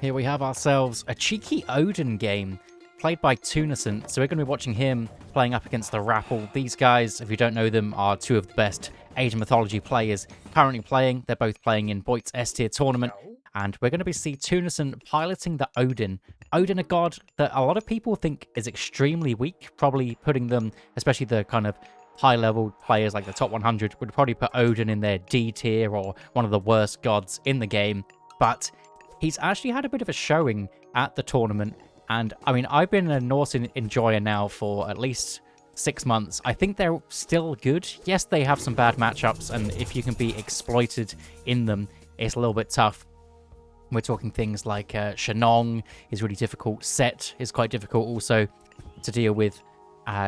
Here we have ourselves a cheeky Odin game played by Tunison. So we're going to be watching him playing up against the Retold. These guys, if you don't know them, are two of the best Age of Mythology players currently playing. They're both playing in Boyd's S-tier tournament. And we're going to see Tunison piloting the Odin. Odin, a god that a lot of people think is extremely weak, probably putting them, especially the kind of high-level players like the top 100, would probably put Odin in their D tier or one of the worst gods in the game. But he's actually had a bit of a showing at the tournament. And, I mean, I've been a Norse enjoyer now for at least 6 months. I think they're still good. Yes, they have some bad matchups, and if you can be exploited in them, it's a little bit tough. We're talking things like Shanong is really difficult. Set is quite difficult also to deal with,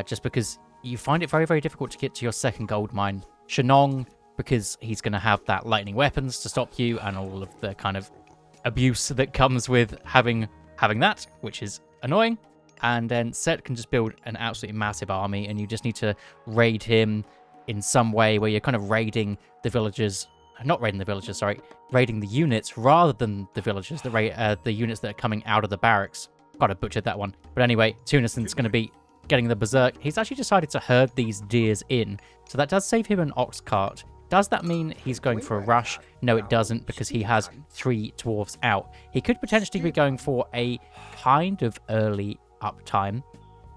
just because you find it very, very difficult to get to your second gold mine. Shanong, because he's going to have that lightning weapons to stop you and all of the kind of abuse that comes with having that, which is annoying. And then Set can just build an absolutely massive army, and you just need to raid him in some way where you're kind of raiding the villagers. Not raiding the villagers, sorry. Raiding the units rather than the villagers, the units that are coming out of the barracks. God, I butchered that one. But anyway, Tunison's going to be getting the berserk. He's actually decided to herd these deers in, so that does save him an ox cart. Does that mean he's going for a rush? No, it doesn't, because he has 3 dwarves out. He could potentially be going for a kind of early uptime.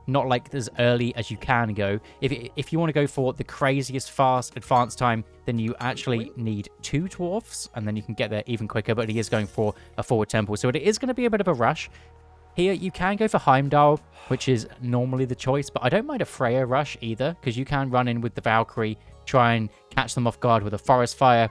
Not like as early as you can go. If you want to go for the craziest fast advance time, then you actually need 2 dwarfs, and then you can get there even quicker, but he is going for a forward temple. So it is going to be a bit of a rush. Here, you can go for Heimdall, which is normally the choice, but I don't mind a Freya rush either, because you can run in with the Valkyrie, try and catch them off guard with a Forest Fire,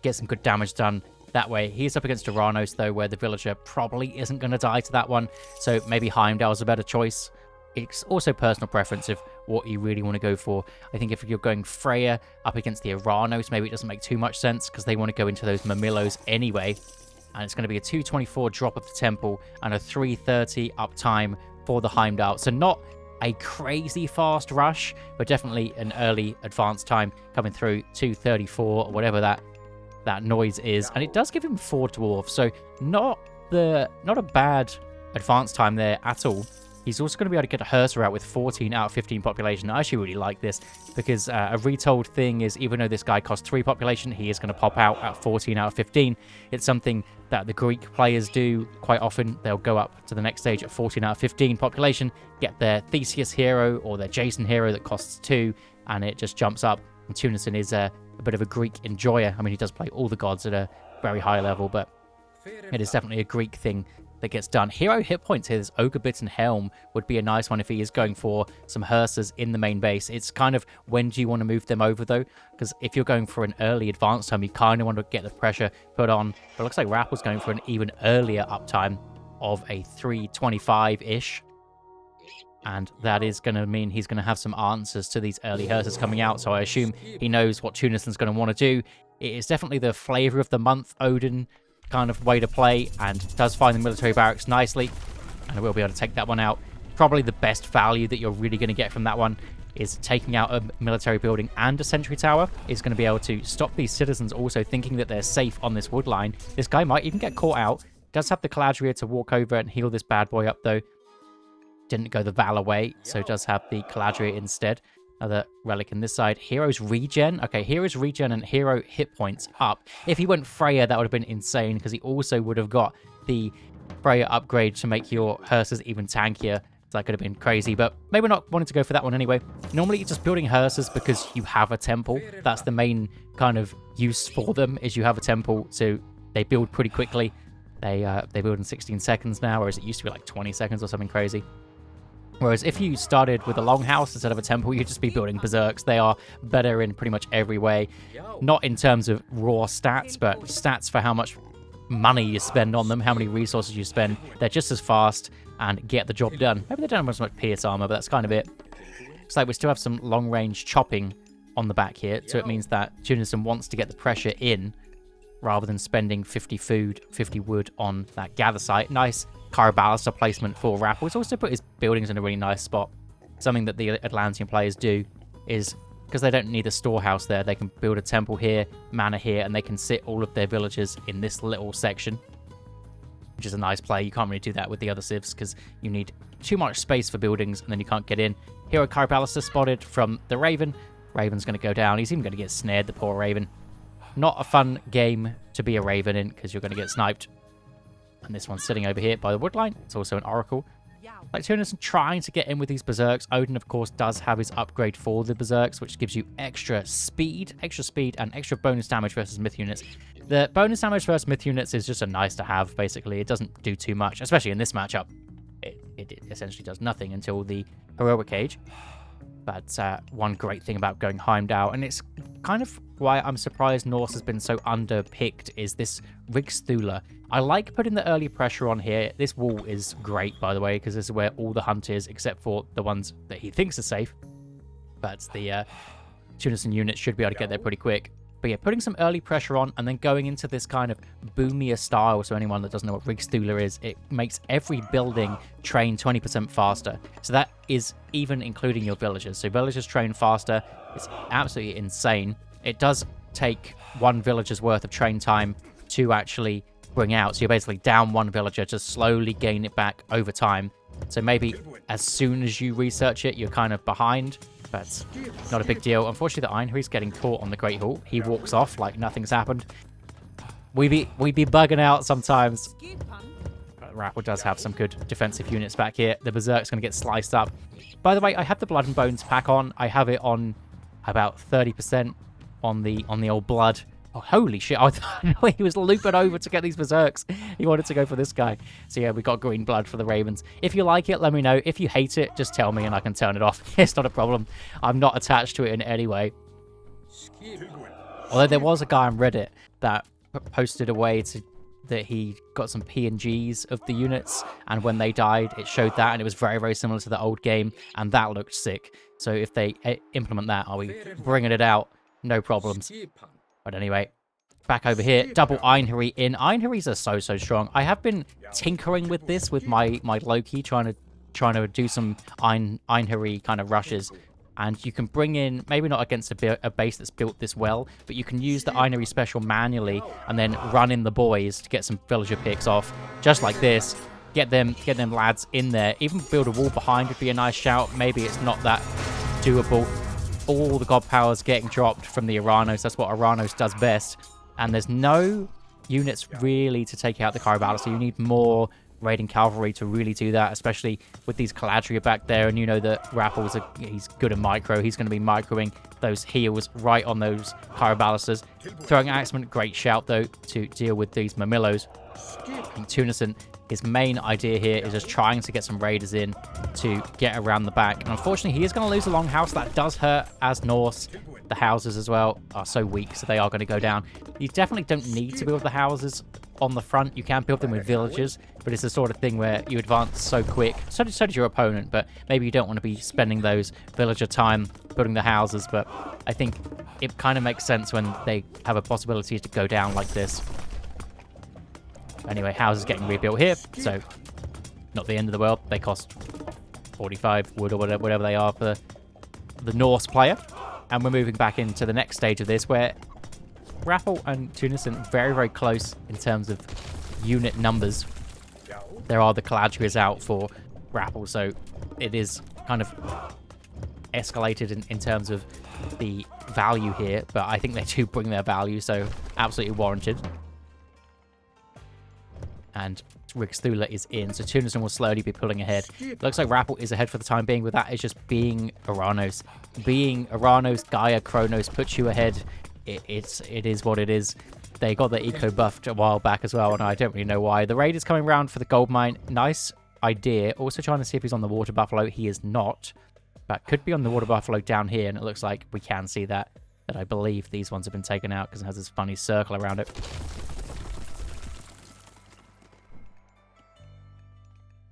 get some good damage done that way. He's up against Uranus, though, where the villager probably isn't going to die to that one, so maybe Heimdall's a better choice. It's also personal preference of what you really want to go for. I think if you're going Freya up against the Uranus, maybe it doesn't make too much sense, because they want to go into those Mamillos anyway. And it's going to be a 224 drop of the temple and a 330 uptime for the Heimdall. So not a crazy fast rush, but definitely an early advance time coming through 234 or whatever that noise is. And it does give him 4 dwarves, so not a bad advance time there at all. He's also going to be able to get a Hersa out with 14 out of 15 population. I actually really like this, because a Retold thing is, even though this guy costs 3 population, he is going to pop out at 14 out of 15. It's something that the Greek players do quite often. They'll go up to the next stage at 14 out of 15 population, get their Theseus hero or their Jason hero that costs 2, and it just jumps up. And Tunison is a bit of a Greek enjoyer. I mean, he does play all the gods at a very high level, but it is definitely a Greek thing that gets done. Hero hit points here, this Ogre Bitten Helm would be a nice one if he is going for some Hersas in the main base. It's kind of, when do you want to move them over, though? Because if you're going for an early advance time, you kind of want to get the pressure put on. But it looks like Rappel's going for an even earlier uptime of a 325-ish. And that is going to mean he's going to have some answers to these early Hersas coming out. So I assume he knows what Tunison's going to want to do. It is definitely the flavor of the month, Odin kind of way to play, and does find the military barracks nicely, and we'll be able to take that one out. Probably the best value that you're really going to get from that one is taking out a military building and a sentry tower. Is going to be able to stop these citizens also thinking that they're safe on this wood line. This guy might even get caught out. Does have the Caladria to walk over and heal this bad boy up, though. Didn't go the Valor way, so does have the Caladria instead. Another relic in this side. Hero's regen. Okay, Hero's regen and hero hit points up. If he went Freya, that would have been insane, because he also would have got the Freya upgrade to make your Hersas even tankier. So that could have been crazy, but maybe not wanting to go for that one anyway. Normally, you're just building Hersas because you have a temple. That's the main kind of use for them, is you have a temple, so they build pretty quickly. They build in 16 seconds now, whereas it used to be like 20 seconds or something crazy. Whereas if you started with a longhouse instead of a temple, you'd just be building berserks. They are better in pretty much every way. Not in terms of raw stats, but stats for how much money you spend on them, how many resources you spend. They're just as fast and get the job done. Maybe they don't have as much pierce armor, but that's kind of it. Looks like we still have some long-range chopping on the back here, so it means that Tunison wants to get the pressure in rather than spending 50 food, 50 wood on that gather site. Nice Caraballister placement for Rappel. He's also put his buildings in a really nice spot. Something that the Atlantean players do is, because they don't need a storehouse there, they can build a temple here, manor here, and they can sit all of their villagers in this little section. which is a nice play. You can't really do that with the other civs because you need too much space for buildings and then you can't get in. Hero Chiroballista spotted from the Raven. Raven's going to go down. He's even going to get snared, the poor Raven. Not a fun game to be a Raven in because you're going to get sniped. And this one's sitting over here by the woodline. It's also an Oracle. Like Tunison trying to get in with these Berserks. Odin, of course, does have his upgrade for the Berserks, which gives you extra speed, and extra bonus damage versus myth units. The bonus damage versus myth units is just a nice to have, basically. It doesn't do too much, especially in this matchup. It essentially does nothing until the Heroic Age. But one great thing about going Heimdall, and it's kind of why I'm surprised Norse has been so underpicked, is this Rikstula. I like putting the early pressure on here. This wall is great, by the way, because this is where all the hunt is, except for the ones that he thinks are safe. But the Tunison units should be able to get there pretty quick. But yeah, putting some early pressure on and then going into this kind of boomier style, so anyone that doesn't know what Rikstula is, it makes every building train 20% faster. So that is even including your villagers. So villagers train faster. It's absolutely insane. It does take one villager's worth of train time to actually bring out. So you're basically down one villager to slowly gain it back over time. So maybe as soon as you research it, you're kind of behind. But not a big deal. Unfortunately, the Einherjar's getting caught on the Great Hall. He walks off like nothing's happened. We be bugging out sometimes. But Rappel does have some good defensive units back here. The Berserk's going to get sliced up. By the way, I have the Blood and Bones pack on. I have it on about 30% on the old blood. Oh, holy shit. I thought he was looping over to get these Berserks. He wanted to go for this guy. So yeah, we got green blood for the Ravens. If you like it, let me know. If you hate it, just tell me and I can turn it off. It's not a problem. I'm not attached to it in any way. Although there was a guy on Reddit that posted a way that he got some PNGs of the units, and when they died, it showed that, and it was very, very similar to the old game, and that looked sick. So if they implement that, I'll be bringing it out. No problems. But anyway, back over here, double Einherjar in. Einherjars are so strong. I have been tinkering with this with my Loki, trying to do some Einherjar kind of rushes. And you can bring in, maybe not against a base that's built this well, but you can use the Einherjar special manually and then run in the boys to get some villager picks off, just like this. Get them lads in there. Even build a wall behind would be a nice shout. Maybe it's not that doable. All the god powers getting dropped from the Uranos. That's what Uranos does best. And there's no units really to take out the Chiroballista, so you need more raiding cavalry to really do that, especially with these Caladria back there. And you know that Rappel's he's good at micro. He's going to be microing those heals right on those Chiroballistas. Throwing Axeman, great shout though to deal with these Mamillos. And Tunison, his main idea here is just trying to get some raiders in to get around the back. And unfortunately, he is going to lose a long house. That does hurt as Norse. The houses as well are so weak, so they are going to go down. You definitely don't need to build the houses on the front. You can build them with villagers, but it's the sort of thing where you advance so quick. So does your opponent, but maybe you don't want to be spending those villager time building the houses. But I think it kind of makes sense when they have a possibility to go down like this. Anyway, houses getting rebuilt here, so not the end of the world. They cost 45 wood or whatever they are for the Norse player. And we're moving back into the next stage of this, where Rappel and Tunison very, very close in terms of unit numbers. There are the Caladrias out for Rappel, so it is kind of escalated in terms of the value here, but I think they do bring their value, so absolutely warranted. And Rikstula is in, so Tunison will slowly be pulling ahead. Looks like Rappel is ahead for the time being, but that is just being Uranos. Being Uranos, Gaia, Kronos puts you ahead. It is what it is. They got the eco buffed a while back as well, and I don't really know why. The raid is coming around for the gold mine. Nice idea. Also trying to see if he's on the water buffalo. He is not, but could be on the water buffalo down here, and it looks like we can see that I believe these ones have been taken out because it has this funny circle around it.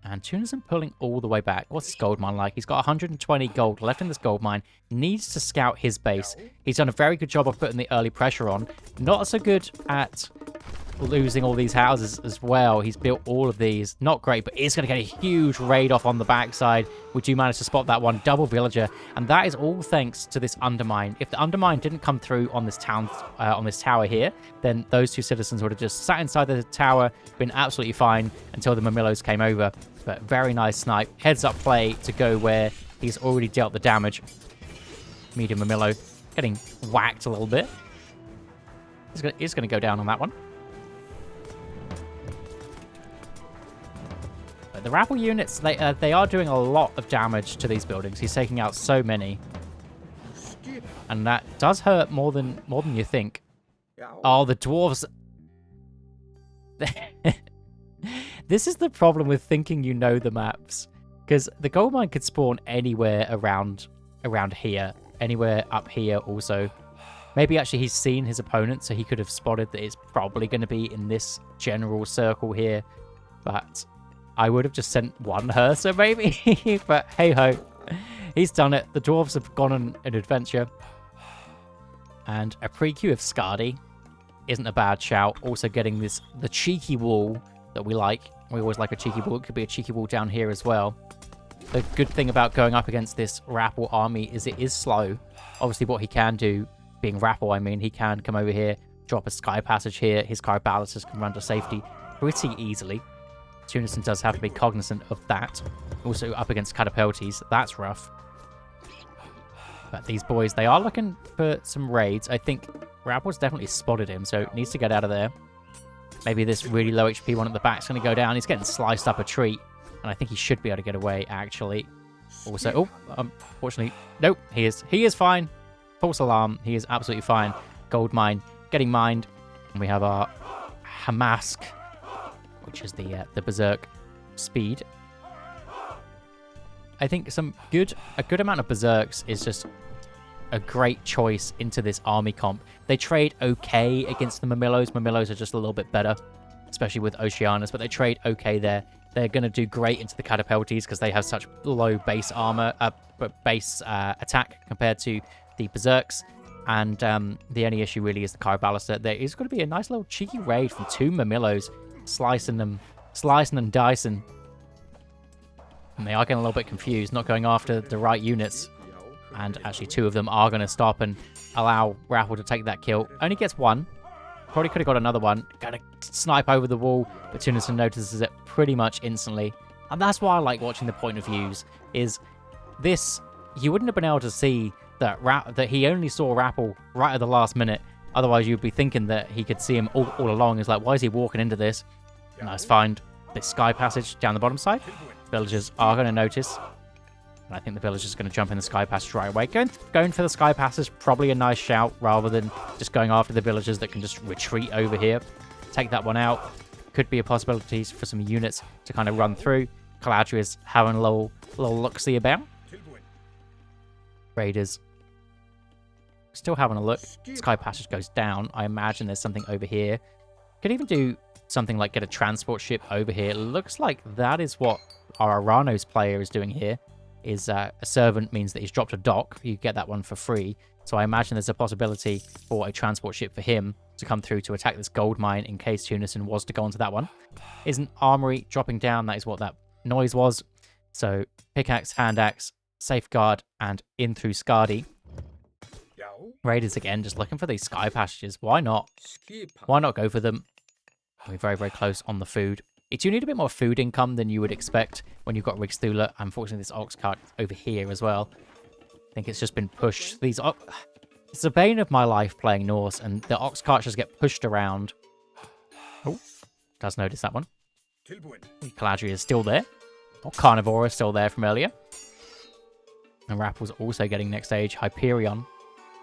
And Tunison pulling all the way back. What's his gold mine like? He's got 120 gold left in this gold mine. Needs to scout his base. He's done a very good job of putting the early pressure on. Not so good at losing all these houses as well. He's built all of these. Not great, but it's going to get a huge raid off on the backside. We do manage to spot that one. Double villager. And that is all thanks to this undermine. If the undermine didn't come through on this tower here, then those two citizens would have just sat inside the tower, been absolutely fine until the Mamillos came over. But very nice snipe. Heads up play to go where he's already dealt the damage. Medium Mamillo getting whacked a little bit. He's going to go down on that one. But the rabble units, they are doing a lot of damage to these buildings. He's taking out so many. And that does hurt more than you think. Oh, the dwarves. This is the problem with thinking you know the maps. Because the gold mine could spawn anywhere around here. Anywhere up here also. Maybe actually he's seen his opponent, so he could have spotted that it's probably going to be in this general circle here. But I would have just sent one Hersa, maybe. But hey-ho. He's done it. The dwarves have gone on an adventure. And a pre-queue of Scardy isn't a bad shout. Also getting the cheeky wall that we like. We always like a cheeky wall. It could be a cheeky wall down here as well. The good thing about going up against this Rappel army is it is slow. Obviously what he can do, being Rappel, I mean, he can come over here, drop a sky passage here. His car ballisters can run to safety pretty easily. Tunison does have to be cognizant of that. Also up against Catapultes, that's rough. But these boys, they are looking for some raids. I think Rappel's definitely spotted him, so needs to get out of there. Maybe this really low HP one at the back is going to go down. He's getting sliced up a tree, and I think he should be able to get away, actually. Also, unfortunately, nope, he is fine. False alarm. He is absolutely fine. Gold mine getting mined. And we have our Hamask, which is the Berserk speed. I think a good amount of Berserks is just a great choice into this army comp. They trade okay against the Mamillos. Mamillos are just a little bit better, especially with Oceanus, but they trade okay there. They're going to do great into the Catapultes because they have such low base armor, base attack compared to the Berserks, and the only issue really is the Car Ballaster. There is going to be a nice little cheeky raid from two Mamillos, slicing and dicing. And they are getting a little bit confused, not going after the right units. And actually two of them are going to stop and allow Rappel to take that kill. Only gets one. Probably could have got another one. Got to snipe over the wall, but Tunison notices it pretty much instantly. And that's why I like watching the point of views, is this, you wouldn't have been able to see that he only saw Rappel right at the last minute. Otherwise, you'd be thinking that he could see him all along. It's like, why is he walking into this? Nice find. This sky passage down the bottom side. Villagers are going to notice. And I think the villagers are going to jump in the sky passage right away. Going for the sky passage, probably a nice shout, rather than just going after the villagers that can just retreat over here. Take that one out. Could be a possibility for some units to kind of run through. Caladrius having a little look-see about. Raiders still having a look. Sky passage goes down. I imagine there's something over here. Could even do something like get a transport ship over here. It looks like that is what our Aranos player is doing here. Is a servant means that he's dropped a dock. You get that one for free. So I imagine there's a possibility for a transport ship for him to come through to attack this gold mine in case Tunison was to go onto that one. Is an armory dropping down. That is what that noise was. So pickaxe, hand axe, safeguard, and in through Scardy. Raiders again, just looking for these sky passages. Why not? Why not go for them? We're very, very close on the food. You do need a bit more food income than you would expect when you've got Rigstula. Unfortunately, this ox cart over here as well. I think it's just been pushed. It's a bane of my life playing Norse, and the ox carts just get pushed around. Oh, does notice that one. Caladria is still there. Or Carnivore is still there from earlier. And Rappel's also getting next stage. Hyperion.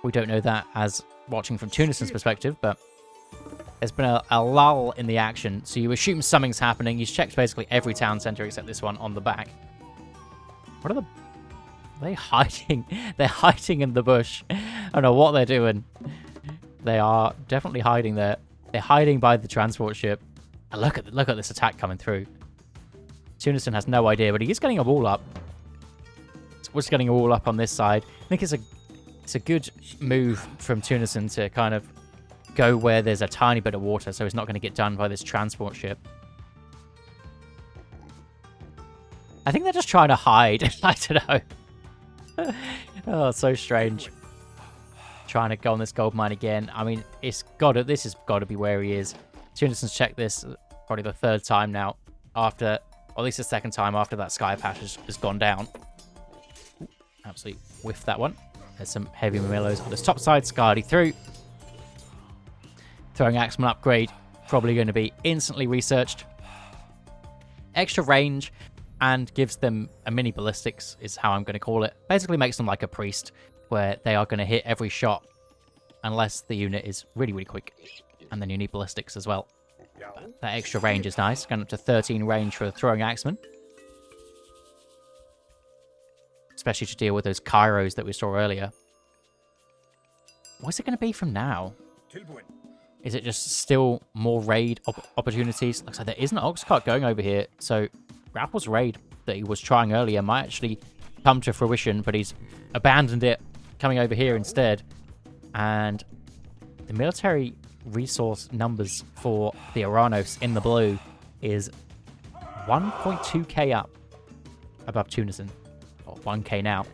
We don't know that as watching from Tunison's perspective, but there's been a lull in the action, so you assume something's happening. He's checked basically every town center except this one on the back. What are they hiding? They're hiding in the bush. I don't know what they're doing. They are definitely hiding there. They're hiding by the transport ship. And look at this attack coming through. Tunison has no idea, but he is getting a wall up. We're just getting a wall up on this side. I think it's a good move from Tunison to kind of go where there's a tiny bit of water, so he's not going to get done by this transport ship. I think they're just trying to hide. I don't know. Oh, so strange. Trying to go on this gold mine again. I mean, this has got to be where he is. Tunison's checked this probably the third time now, after, or at least the second time after that sky patch has gone down. Ooh, absolutely whiffed that one. There's some heavy Mamillos on this top side. Scardy through. Throwing Axeman upgrade. Probably going to be instantly researched. Extra range and gives them a mini ballistics is how I'm going to call it. Basically makes them like a priest, where they are going to hit every shot unless the unit is really, really quick. And then you need ballistics as well. That extra range is nice. Going up to 13 range for throwing Axeman. Especially to deal with those Kairos that we saw earlier. What's it going to be from now? Is it just still more raid opportunities? Looks like there is an Ox Cart going over here. So Rappel's raid that he was trying earlier might actually come to fruition, but he's abandoned it, coming over here instead. And the military resource numbers for the Oranos in the blue is 1.2k up above Tunison, or 1k now.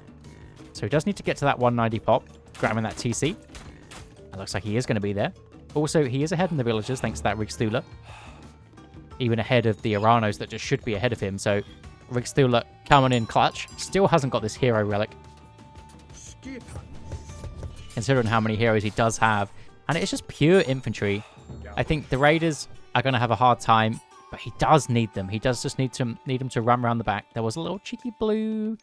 So he does need to get to that 190 pop, grabbing that TC. It looks like he is going to be there. Also, he is ahead in the villagers thanks to that Rigstula. Even ahead of the Oranos that just should be ahead of him. So Rigstula coming in clutch. Still hasn't got this hero relic. Considering how many heroes he does have. And it's just pure infantry. I think the Raiders are going to have a hard time, but he does need them. He does just need them to run around the back. There was a little cheeky blue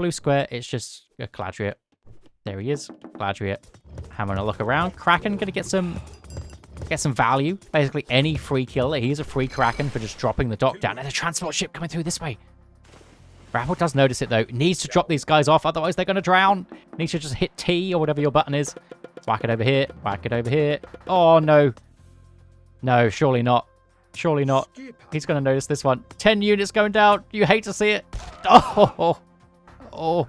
square. It's just a Cladriot. There he is. Cladriot having a look around. Kraken going to get some value. Basically any free kill. He's a free Kraken for just dropping the dock down. And a transport ship coming through this way. Rappel does notice it though. Needs to drop these guys off, otherwise they're going to drown. Needs to just hit T or whatever your button is. Whack it over here. Whack it over here. Oh, no. No, surely not. Surely not. He's going to notice this one. 10 units going down. You hate to see it. Oh. Oh.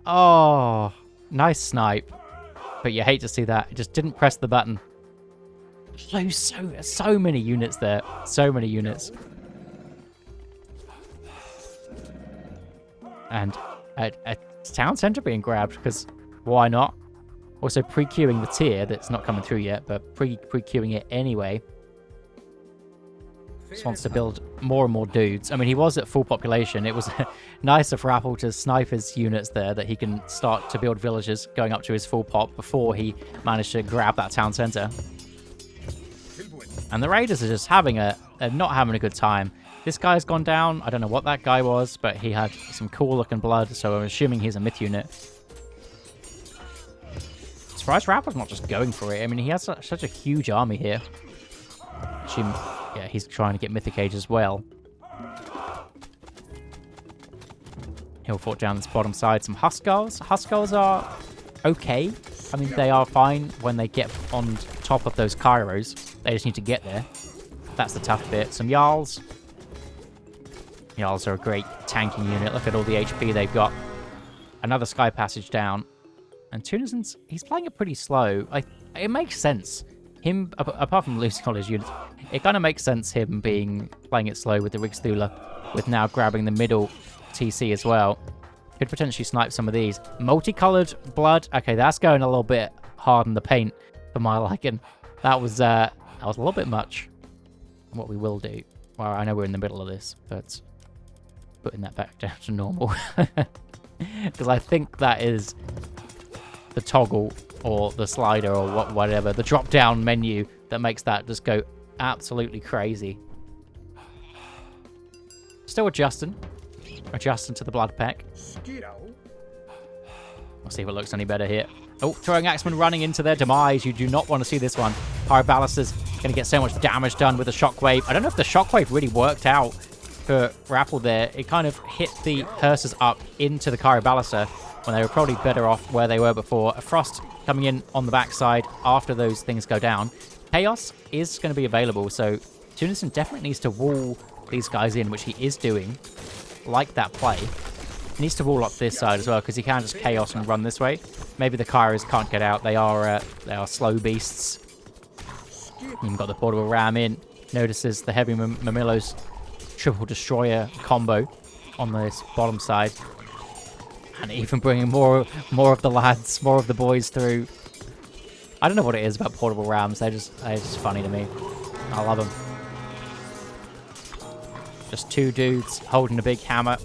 Oh. Nice snipe. But you hate to see that. It just didn't press the button. Lose so many units there. So many units. And a town center being grabbed, because why not? Also pre-queuing the tier that's not coming through yet, but pre-queuing it anyway. Just wants to build more and more dudes. I mean, he was at full population. It was nice of Rappel to snipe his units there, that he can start to build villages going up to his full pop before he managed to grab that town center. And the Raiders are just not having a good time. This guy's gone down. I don't know what that guy was, but he had some cool looking blood, so I'm assuming he's a myth unit. Surprised Rappel's not just going for it. I mean, he has such a huge army here. Yeah, he's trying to get Mythic Age as well. He'll fort down this bottom side. Some Huskars. Huskars are okay. I mean, they are fine when they get on top of those Kairos. They just need to get there. That's the tough bit. Some Jarls. Jarls are a great tanking unit. Look at all the HP they've got. Another Sky Passage down. And Tunison's, he's playing it pretty slow. It makes sense. Him, apart from losing all his units, it kind of makes sense him playing it slow with the Rigstula, with now grabbing the middle TC as well. Could potentially snipe some of these. Multicolored blood. Okay, that's going a little bit hard in the paint for my liking. That was a little bit much. What we will do. Well, I know we're in the middle of this, but putting that back down to normal. Because I think that is the toggle or the slider or whatever, the drop down menu that makes that just go absolutely crazy. Still adjusting to the blood pack. We'll see if it looks any better here. Oh, throwing Axeman running into their demise. You do not want to see this one. Pyroballista's going to get so much damage done with the shockwave. I don't know if the shockwave really worked out for Rappel there. It kind of hit the hearses up into the Pyrobalista when they were probably better off where they were before. A Frost coming in on the backside after those things go down. Chaos is going to be available, so Tunison definitely needs to wall these guys in, which he is doing. Like that play. He needs to wall up this side as well, because he can just Chaos and run this way. Maybe the Kairos can't get out. They are slow beasts. You've got the portable ram in. Notices the heavy Mamillo's triple destroyer combo on this bottom side. And even bringing more of the lads, more of the boys through. I don't know what it is about portable rams. They're just funny to me. I love them. Just two dudes holding a big hammer.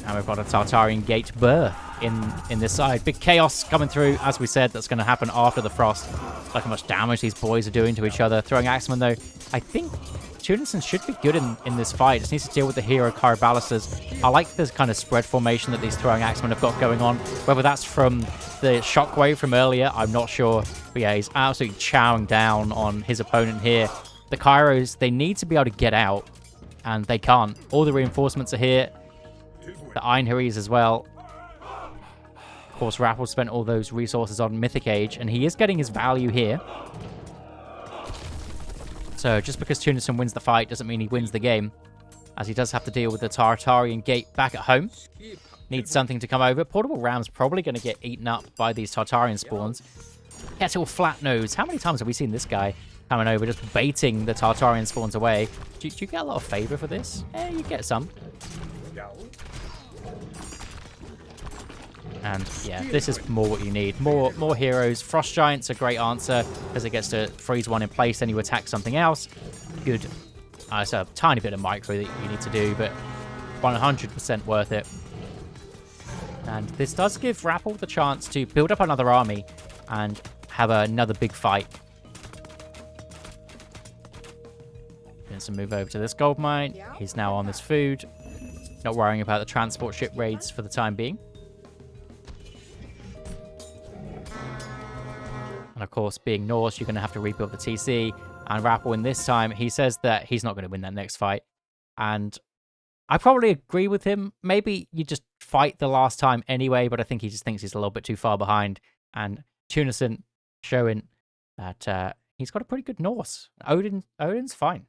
And we've got a Tartarian gate birth in this side. Big chaos coming through. As we said, that's going to happen after the frost. Look how much damage these boys are doing to each other. Throwing Axeman, though. I think Tunison should be good in this fight. Just needs to deal with the hero Carabalisters. I like this kind of spread formation that these throwing Axemen have got going on. Whether that's from the shockwave from earlier, I'm not sure. But yeah, he's absolutely chowing down on his opponent here. The Kairos, they need to be able to get out. And they can't. All the reinforcements are here. The Einherjes as well. Of course, Rappel spent all those resources on Mythic Age, and he is getting his value here. So just because Tunison wins the fight doesn't mean he wins the game, as he does have to deal with the Tartarian gate back at home. Needs something to come over. Portable Ram's probably going to get eaten up by these Tartarian spawns. Kettle Flatnose. How many times have we seen this guy coming over, just baiting the Tartarian spawns away? Do you get a lot of favor for this? You get some. And yeah, this is more what you need. More heroes. Frost Giant's a great answer because it gets to freeze one in place, then you attack something else. Good. It's a tiny bit of micro that you need to do, but 100% worth it. And this does give Rappel the chance to build up another army and have another big fight. Going to move over to this gold mine. He's now on this food. Not worrying about the transport ship raids for the time being. And of course, being Norse, you're going to have to rebuild the TC. And Rappel in this time, he says that he's not going to win that next fight. And I probably agree with him. Maybe you just fight the last time anyway, but I think he just thinks he's a little bit too far behind. And Tunison showing that he's got a pretty good Norse. Odin's fine.